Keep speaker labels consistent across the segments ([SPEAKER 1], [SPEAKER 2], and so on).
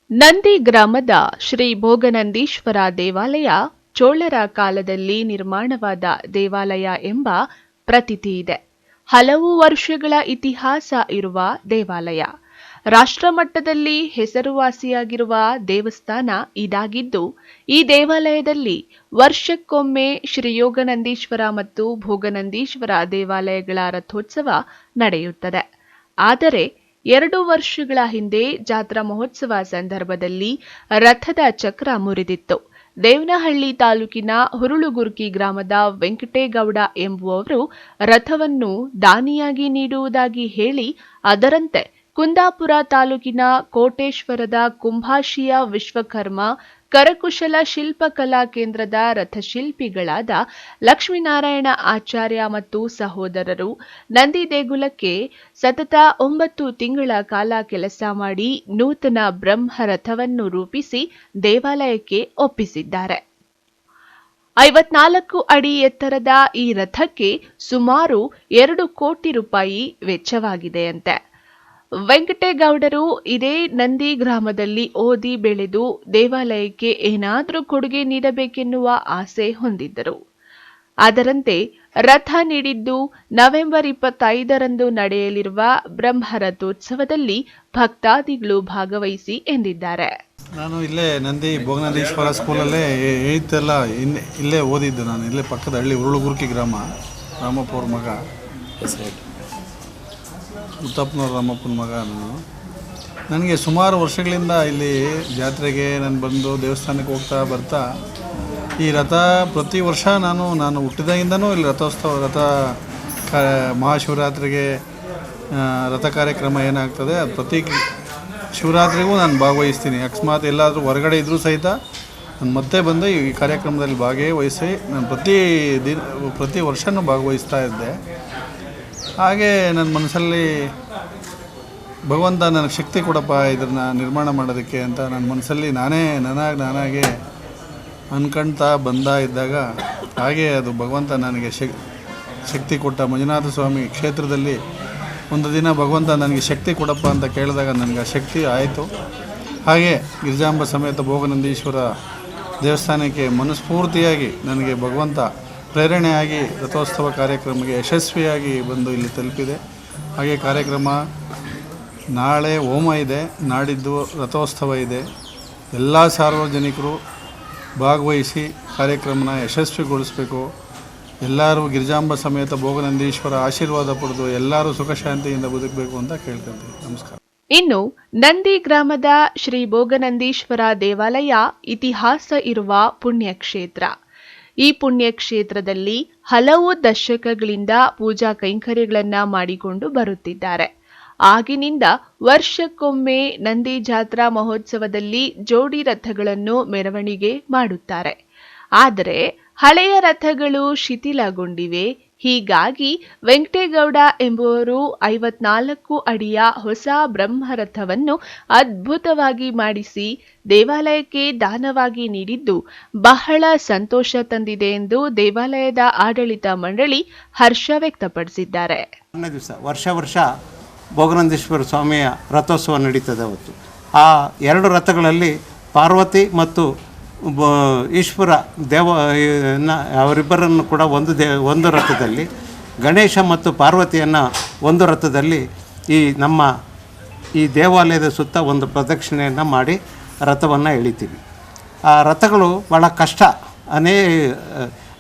[SPEAKER 1] ನಂದಿ ಗ್ರಾಮದ ಶ್ರೀ ಭೋಗನಂದೀಶ್ವರ ದೇವಾಲಯ ಚೋಳರ ಕಾಲದಲ್ಲಿ ನಿರ್ಮಾಣವಾದ ದೇವಾಲಯ ಎಂಬ ಪ್ರತೀತಿ ಇದೆ. ಹಲವು ವರ್ಷಗಳ ಇತಿಹಾಸ ಇರುವ ದೇವಾಲಯ. ರಾಷ್ಟ್ರಮಟ್ಟದಲ್ಲಿ ಹೆಸರುವಾಸಿಯಾಗಿರುವ ದೇವಸ್ಥಾನ ಇದಾಗಿದ್ದು, ಈ ದೇವಾಲಯದಲ್ಲಿ ವರ್ಷಕ್ಕೊಮ್ಮೆ ಶ್ರೀ ಯೋಗನಂದೀಶ್ವರ ಮತ್ತು ಭೋಗನಂದೀಶ್ವರ ದೇವಾಲಯಗಳ ರಥೋತ್ಸವ ನಡೆಯುತ್ತದೆ. ಆದರೆ 2 ವರ್ಷಗಳ ಹಿಂದೆ ಜಾತ್ರಾ ಮಹೋತ್ಸವ ಸಂದರ್ಭದಲ್ಲಿ ರಥದ ಚಕ್ರ ಮುರಿದಿತ್ತು. ದೇವನಹಳ್ಳಿ ತಾಲೂಕಿನ ಹುರುಳುಗುರ್ಕಿ ಗ್ರಾಮದ ವೆಂಕಟೇಗೌಡ ಎಂಬುವವರು ರಥವನ್ನು ದಾನಿಯಾಗಿ ನೀಡುವುದಾಗಿ ಹೇಳಿ, ಅದರಂತೆ ಕುಂದಾಪುರ ತಾಲೂಕಿನ ಕೋಟೇಶ್ವರದ ಕುಂಭಾಶಿಯ ವಿಶ್ವಕರ್ಮ ಕರಕುಶಲ ಶಿಲ್ಪಕಲಾ ಕೇಂದ್ರದ ರಥಶಿಲ್ಪಿಗಳಾದ ಲಕ್ಷ್ಮೀನಾರಾಯಣ ಆಚಾರ್ಯ ಮತ್ತು ಸಹೋದರರು ನಂದಿ ದೇಗುಲಕ್ಕೆ ಸತತ 9 ತಿಂಗಳ ಕಾಲ ಕೆಲಸ ಮಾಡಿ ನೂತನ ಬ್ರಹ್ಮರಥವನ್ನು ರೂಪಿಸಿ ದೇವಾಲಯಕ್ಕೆ ಒಪ್ಪಿಸಿದ್ದಾರೆ. 54 ಅಡಿ ಎತ್ತರದ ಈ ರಥಕ್ಕೆ ಸುಮಾರು 2 ಕೋಟಿ ರೂಪಾಯಿ ವೆಚ್ಚವಾಗಿದೆಯಂತೆ. ವೆಂಕಟೇಗೌಡರು ಇದೇ ನಂದಿ ಗ್ರಾಮದಲ್ಲಿ ಓದಿ ಬೆಳೆದು ದೇವಾಲಯಕ್ಕೆ ಏನಾದರೂ ಕೊಡುಗೆ ನೀಡಬೇಕೆನ್ನುವ ಆಸೆ ಹೊಂದಿದ್ದರು. ಅದರಂತೆ ರಥ ನೀಡಿದ್ದು ನವೆಂಬರ್ 25ರಂದು ನಡೆಯಲಿರುವ ಬ್ರಹ್ಮರಥೋತ್ಸವದಲ್ಲಿ ಭಕ್ತಾದಿಗಳು ಭಾಗವಹಿಸಿ ಎಂದಿದ್ದಾರೆ.
[SPEAKER 2] ನಾನು ಇಲ್ಲೇ ನಂದಿ ಭೋಗನಂದೀಶ್ವರ ಸ್ಕೂಲಲ್ಲೇ ಎಲ್ಲ ಇಲ್ಲೇ ಓದಿದ್ದು. ನಾನು ಇಲ್ಲೇ ಪಕ್ಕದ ಹಳ್ಳಿ ಹುರುಳುಗುರ್ಕಿ ಗ್ರಾಮ, ರಾಮಪ್ಪವ್ರ ಮಗ, ಮುತ್ತಪ್ಪನವ್ರ ರಾಮಪ್ಪನ ಮಗ ನಾನು. ನನಗೆ ಸುಮಾರು ವರ್ಷಗಳಿಂದ ಇಲ್ಲಿ ಜಾತ್ರೆಗೆ ನಾನು ಬಂದು ದೇವಸ್ಥಾನಕ್ಕೆ ಹೋಗ್ತಾ ಬರ್ತಾ ಈ ರಥ ಪ್ರತಿ ವರ್ಷ ನಾನು ಹುಟ್ಟಿದಾಗಿಂದನೂ ಇಲ್ಲಿ ರಥ ಮಹಾಶಿವರಾತ್ರಿಗೆ ರಥ ಕಾರ್ಯಕ್ರಮ ಏನಾಗ್ತದೆ ಅದು ಪ್ರತಿ ಶಿವರಾತ್ರಿಗೂ ನಾನು ಭಾಗವಹಿಸ್ತೀನಿ. ಅಕಸ್ಮಾತ್ ಎಲ್ಲಾದರೂ ಹೊರಗಡೆ ಇದ್ದರೂ ಸಹಿತ ನಾನು ಮತ್ತೆ ಬಂದು ಈ ಕಾರ್ಯಕ್ರಮದಲ್ಲಿ ಭಾಗವಹಿಸಿ ನಾನು ಪ್ರತಿ ವರ್ಷವೂ ಭಾಗವಹಿಸ್ತಾ ಇದ್ದೆ. ಹಾಗೆ ನನ್ನ ಮನಸ್ಸಲ್ಲಿ ಭಗವಂತ ನನಗೆ ಶಕ್ತಿ ಕೊಡಪ್ಪ ಇದನ್ನು ನಿರ್ಮಾಣ ಮಾಡೋದಕ್ಕೆ ಅಂತ ನನ್ನ ಮನಸ್ಸಲ್ಲಿ ನಾನಾಗೆ ಅನ್ಕೊಳ್ತಾ ಇದ್ದಾಗ ಹಾಗೆ ಅದು ಭಗವಂತ ನನಗೆ ಶಕ್ತಿ ಕೊಟ್ಟ. ಮಂಜುನಾಥ ಸ್ವಾಮಿ ಕ್ಷೇತ್ರದಲ್ಲಿ ಒಂದು ದಿನ ಭಗವಂತ ನನಗೆ ಶಕ್ತಿ ಕೊಡಪ್ಪ ಅಂತ ಕೇಳಿದಾಗ ನನಗೆ ಆ ಶಕ್ತಿ ಆಯಿತು. ಹಾಗೆ ಗಿರಿಜಾಂಬ ಸಮೇತ ಭೋಗನಂದೀಶ್ವರ ದೇವಸ್ಥಾನಕ್ಕೆ ಮನಸ್ಫೂರ್ತಿಯಾಗಿ ನನಗೆ ಭಗವಂತ ಪ್ರೇರಣೆಯಾಗಿ ರಥೋತ್ಸವ ಕಾರ್ಯಕ್ರಮಕ್ಕೆ ಯಶಸ್ವಿಯಾಗಿ ಬಂದು ಇಲ್ಲಿ ತಲುಪಿದೆ. ಹಾಗೆ ಕಾರ್ಯಕ್ರಮ ನಾಳೆ ಹೋಮ ಇದೆ, ನಾಡಿದ್ದು ರಥೋತ್ಸವ ಇದೆ. ಎಲ್ಲ ಸಾರ್ವಜನಿಕರು ಭಾಗವಹಿಸಿ ಕಾರ್ಯಕ್ರಮನ ಯಶಸ್ವಿಗೊಳಿಸಬೇಕು. ಎಲ್ಲರೂ ಗಿರಿಜಾಂಬ ಸಮೇತ ಭೋಗನಂದೀಶ್ವರ ಆಶೀರ್ವಾದ ಪಡೆದು ಎಲ್ಲರೂ ಸುಖ ಶಾಂತಿಯಿಂದ ಬದುಕಬೇಕು ಅಂತ ಕೇಳ್ಕೊಳ್ತೀವಿ. ನಮಸ್ಕಾರ.
[SPEAKER 1] ಇನ್ನು ನಂದಿ ಗ್ರಾಮದ ಶ್ರೀ ಭೋಗನಂದೀಶ್ವರ ದೇವಾಲಯ ಇತಿಹಾಸ ಇರುವ ಪುಣ್ಯಕ್ಷೇತ್ರ. ಈ ಪುಣ್ಯಕ್ಷೇತ್ರದಲ್ಲಿ ಹಲವು ದಶಕಗಳಿಂದ ಪೂಜಾ ಕೈಂಕರ್ಯಗಳನ್ನು ಮಾಡಿಕೊಂಡು ಬರುತ್ತಿದ್ದಾರೆ. ಆಗಿನಿಂದ ವರ್ಷಕ್ಕೊಮ್ಮೆ ನಂದಿ ಜಾತ್ರಾ ಮಹೋತ್ಸವದಲ್ಲಿ ಜೋಡಿ ರಥಗಳನ್ನು ಮೆರವಣಿಗೆ ಮಾಡುತ್ತಾರೆ. ಆದರೆ ಹಳೆಯ ರಥಗಳು ಶಿಥಿಲಗೊಂಡಿವೆ. ಹೀಗಾಗಿ ವೆಂಕಟೇಗೌಡ ಎಂಬುವರು 54 ಅಡಿಯ ಹೊಸ ಬ್ರಹ್ಮರಥವನ್ನು ಅದ್ಭುತವಾಗಿ ಮಾಡಿಸಿ ದೇವಾಲಯಕ್ಕೆ ದಾನವಾಗಿ ನೀಡಿದ್ದು ಬಹಳ ಸಂತೋಷ ತಂದಿದೆ ಎಂದು ದೇವಾಲಯದ ಆಡಳಿತ ಮಂಡಳಿ ಹರ್ಷ ವ್ಯಕ್ತಪಡಿಸಿದ್ದಾರೆ.
[SPEAKER 3] ವರ್ಷ ಭೋಗನಂದೀಶ್ವರ ಸ್ವಾಮಿಯ ರಥೋತ್ಸವ ನಡೀತದೆ. ಅವತ್ತು ಆ 2 ರಥಗಳಲ್ಲಿ ಪಾರ್ವತಿ ಮತ್ತು ಈಶ್ವರ ಅವರಿಬ್ಬರನ್ನು ಕೂಡ ಒಂದು ರಥದಲ್ಲಿ, ಗಣೇಶ ಮತ್ತು ಪಾರ್ವತಿಯನ್ನು ಒಂದು ರಥದಲ್ಲಿ ನಮ್ಮ ಈ ದೇವಾಲಯದ ಸುತ್ತ ಒಂದು ಪ್ರದಕ್ಷಿಣೆಯನ್ನು ಮಾಡಿ ರಥವನ್ನು ಎಳಿತೀವಿ. ಆ ರಥಗಳು ಭಾಳ ಕಷ್ಟ,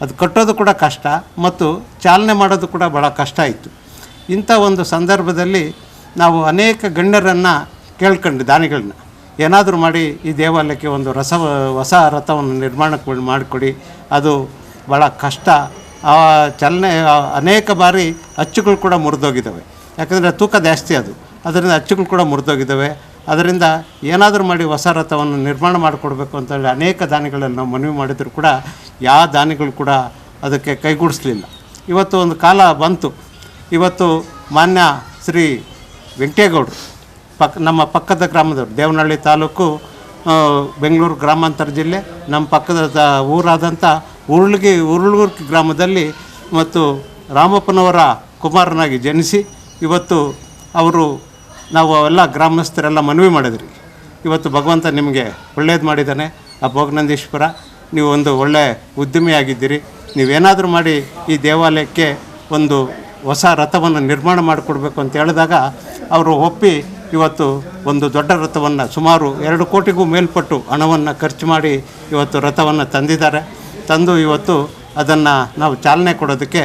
[SPEAKER 3] ಅದು ಕಟ್ಟೋದು ಕೂಡ ಕಷ್ಟ ಮತ್ತು ಚಾಲನೆ ಮಾಡೋದು ಕೂಡ ಭಾಳ ಕಷ್ಟ ಇತ್ತು. ಇಂಥ ಒಂದು ಸಂದರ್ಭದಲ್ಲಿ ನಾವು ಅನೇಕ ಗಣ್ಯರನ್ನು ಕೇಳ್ಕೊಂಡು ದಾನಿಗಳನ್ನ ಏನಾದರೂ ಮಾಡಿ ಈ ದೇವಾಲಯಕ್ಕೆ ಒಂದು ಹೊಸ ರಥವನ್ನು ನಿರ್ಮಾಣ ಮಾಡಿಕೊಡಿ, ಅದು ಭಾಳ ಕಷ್ಟ, ಚಲನೆ ಅನೇಕ ಬಾರಿ ಅಚ್ಚುಗಳು ಕೂಡ ಮುರಿದೋಗಿದ್ದಾವೆ. ಯಾಕಂದರೆ ತೂಕ ಜಾಸ್ತಿ ಅದರಿಂದ ಅಚ್ಚುಗಳು ಕೂಡ ಮುರಿದೋಗಿದ್ದಾವೆ. ಅದರಿಂದ ಏನಾದರೂ ಮಾಡಿ ಹೊಸ ರಥವನ್ನು ನಿರ್ಮಾಣ ಮಾಡಿಕೊಡ್ಬೇಕು ಅಂತೇಳಿ ಅನೇಕ ದಾನಿಗಳನ್ನು ನಾವು ಮನವಿ ಮಾಡಿದರೂ ಕೂಡ ಯಾವ ದಾನಿಗಳು ಕೂಡ ಅದಕ್ಕೆ ಕೈಗೂಡಿಸ್ಲಿಲ್ಲ. ಇವತ್ತು ಒಂದು ಕಾಲ ಬಂತು. ಇವತ್ತು ಮಾನ್ಯ ಶ್ರೀ ವೆಂಕಟೇಗೌಡರು ನಮ್ಮ ಪಕ್ಕದ ಗ್ರಾಮದವರು, ದೇವನಹಳ್ಳಿ ತಾಲೂಕು, ಬೆಂಗಳೂರು ಗ್ರಾಮಾಂತರ ಜಿಲ್ಲೆ, ನಮ್ಮ ಪಕ್ಕದ ಊರಾದಂಥ ಹುರುಳುಗುರ್ಕಿ ಗ್ರಾಮದಲ್ಲಿ ಮತ್ತು ರಾಮಪ್ಪನವರ ಕುಮಾರನಾಗಿ ಜನಿಸಿ ಇವತ್ತು ನಾವು ಎಲ್ಲ ಗ್ರಾಮಸ್ಥರೆಲ್ಲ ಮನವಿ ಮಾಡಿದ್ರಿ. ಇವತ್ತು ಭಗವಂತ ನಿಮಗೆ ಒಳ್ಳೇದು ಮಾಡಿದ್ದಾನೆ. ಆ ಭೋಗನಂದೀಶ್ವರ ನೀವು ಒಂದು ಒಳ್ಳೆಯ ಉದ್ಯಮಿಯಾಗಿದ್ದೀರಿ. ನೀವೇನಾದರೂ ಮಾಡಿ ಈ ದೇವಾಲಯಕ್ಕೆ ಒಂದು ಹೊಸ ರಥವನ್ನು ನಿರ್ಮಾಣ ಮಾಡಿಕೊಡ್ಬೇಕು ಅಂತ ಹೇಳಿದಾಗ ಅವರು ಒಪ್ಪಿ ಇವತ್ತು ಒಂದು ದೊಡ್ಡ ರಥವನ್ನು ಸುಮಾರು 2 ಕೋಟಿಗೂ ಮೇಲ್ಪಟ್ಟು ಹಣವನ್ನು ಖರ್ಚು ಮಾಡಿ ಇವತ್ತು ರಥವನ್ನು ತಂದಿದ್ದಾರೆ. ತಂದು ಇವತ್ತು ಅದನ್ನು ನಾವು ಚಾಲನೆ ಕೊಡೋದಕ್ಕೆ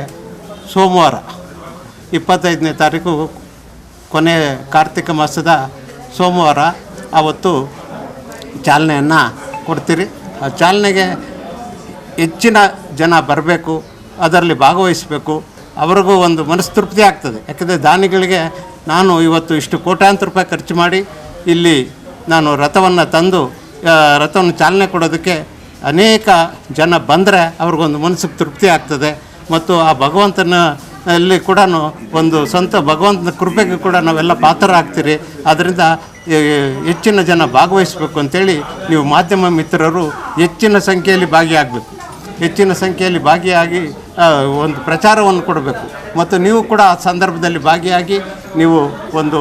[SPEAKER 3] ಸೋಮವಾರ 25ನೇ ತಾರೀಕು ಕೊನೆ ಕಾರ್ತಿಕ ಮಾಸದ ಸೋಮವಾರ ಆವತ್ತು ಚಾಲನೆಯನ್ನು ಕೊಡ್ತೀರಿ. ಆ ಚಾಲನೆಗೆ ಹೆಚ್ಚಿನ ಜನ ಬರಬೇಕು, ಅದರಲ್ಲಿ ಭಾಗವಹಿಸಬೇಕು. ಅವ್ರಿಗೂ ಒಂದು ಮನಸ್ತೃಪ್ತಿ ಆಗ್ತದೆ. ಯಾಕಂದರೆ ದಾನಿಗಳಿಗೆ ನಾನು ಇವತ್ತು ಇಷ್ಟು ಕೋಟ್ಯಾಂತರ ರೂಪಾಯಿ ಖರ್ಚು ಮಾಡಿ ಇಲ್ಲಿ ನಾನು ರಥವನ್ನು ತಂದು ರಥವನ್ನು ಚಾಲನೆ ಕೊಡೋದಕ್ಕೆ ಅನೇಕ ಜನ ಬಂದರೆ ಅವ್ರಿಗೊಂದು ಮನಸ್ಸಿಗೆ ತೃಪ್ತಿ ಆಗ್ತದೆ. ಮತ್ತು ಆ ಭಗವಂತನಲ್ಲಿ ಕೂಡ ಒಂದು ಸ್ವಂತ ಭಗವಂತನ ಕೃಪೆಗೆ ಕೂಡ ನಾವೆಲ್ಲ ಪಾತ್ರರಾಗ್ತೀರಿ. ಆದ್ದರಿಂದ ಹೆಚ್ಚಿನ ಜನ ಭಾಗವಹಿಸಬೇಕು ಅಂತೇಳಿ ನೀವು ಮಾಧ್ಯಮ ಮಿತ್ರರು ಹೆಚ್ಚಿನ ಸಂಖ್ಯೆಯಲ್ಲಿ ಭಾಗಿಯಾಗಬೇಕು. ಹೆಚ್ಚಿನ ಸಂಖ್ಯೆಯಲ್ಲಿ ಭಾಗಿಯಾಗಿ ಒಂದು ಪ್ರಚಾರವನ್ನು ಕೊಡಬೇಕು. ಮತ್ತು ನೀವು ಕೂಡ ಆ ಸಂದರ್ಭದಲ್ಲಿ ಭಾಗಿಯಾಗಿ ನೀವು ಒಂದು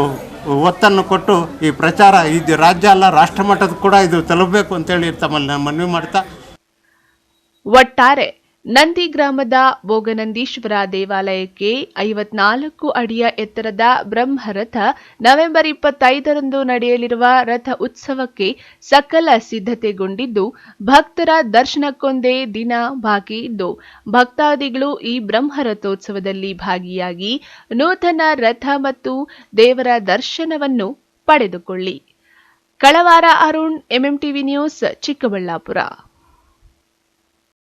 [SPEAKER 3] ಒತ್ತನ್ನು ಕೊಟ್ಟು ಈ ಪ್ರಚಾರ ಇದು ರಾಜ್ಯ ಅಲ್ಲ ರಾಷ್ಟ್ರ ಮಟ್ಟದ ಕೂಡ ಇದು ತಲುಪಬೇಕು ಅಂತೇಳಿ ತಮ್ಮಲ್ಲಿ ನಾನು ಮನವಿ ಮಾಡ್ತಾ,
[SPEAKER 1] ಒಟ್ಟಾರೆ ನಂದಿ ಗ್ರಾಮದ ಭೋಗನಂದೀಶ್ವರ ದೇವಾಲಯಕ್ಕೆ 54 ಅಡಿಯ ಎತ್ತರದ ಬ್ರಹ್ಮರಥ ನವೆಂಬರ್ 25ರಂದು ನಡೆಯಲಿರುವ ರಥ ಉತ್ಸವಕ್ಕೆ ಸಕಲ ಸಿದ್ಧತೆಗೊಂಡಿದ್ದು, ಭಕ್ತರ ದರ್ಶನಕ್ಕೊಂದೇ ದಿನ ಬಾಕಿ ಇದ್ದು ಭಕ್ತಾದಿಗಳು ಈ ಬ್ರಹ್ಮರಥೋತ್ಸವದಲ್ಲಿ ಭಾಗಿಯಾಗಿ ನೂತನ ರಥ ಮತ್ತು ದೇವರ ದರ್ಶನವನ್ನು ಪಡೆದುಕೊಳ್ಳಿ. ಕಳವಾರ ಅರುಣ್, ಎಂಎಂಟಿವಿ ನ್ಯೂಸ್, ಚಿಕ್ಕಬಳ್ಳಾಪುರ.